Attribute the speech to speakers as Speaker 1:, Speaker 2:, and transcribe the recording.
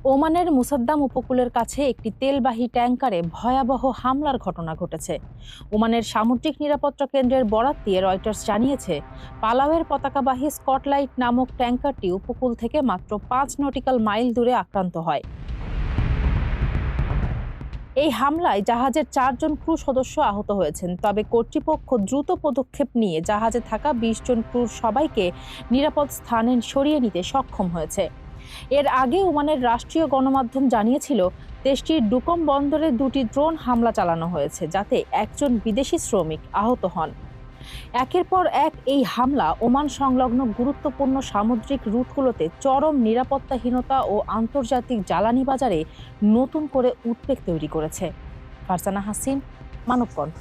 Speaker 1: ওমানের মুসাদ্দাম উপকূলের কাছে একটি তেলবাহী ট্যাংকারে ভয়াবহ হামলার ঘটনা ঘটেছে। ওমানের সামুদ্রিক নিরাপত্তা কেন্দ্রের বরাত দিয়ে রয়টার্স জানিয়েছে, পালাওয়ের পতাকাবাহী স্কটলাইট নামক ট্যাংকারটি উপকূল থেকে মাত্র 5 নটিক্যাল মাইল দূরে আক্রান্ত হয়। এই হামলায় জাহাজের 4 জন ক্রু সদস্য আহত হয়েছেন, তবে কর্তৃপক্ষ দ্রুত পদক্ষেপ নিয়ে জাহাজে থাকা 20 জন ক্রুর সবাইকে নিরাপদ স্থানে সরিয়ে নিতে সক্ষম হয়েছে। এর আগে ওমানের রাষ্ট্রীয় গণমাধ্যম জানিয়েছিল, দেশটির ডুকম বন্দরে 2টি ড্রোন হামলা চালানো হয়েছে, যাতে 1জন বিদেশি শ্রমিক আহত হন। একের পর এক এই হামলা ওমান সংলগ্ন গুরুত্বপূর্ণ সামুদ্রিক রুটগুলোতে চরম নিরাপত্তাহীনতা ও আন্তর্জাতিক জ্বালানি বাজারে নতুন করে উদ্বেগ তৈরি করেছে। ফারজানা হাসিন, মানবকণ্ঠ।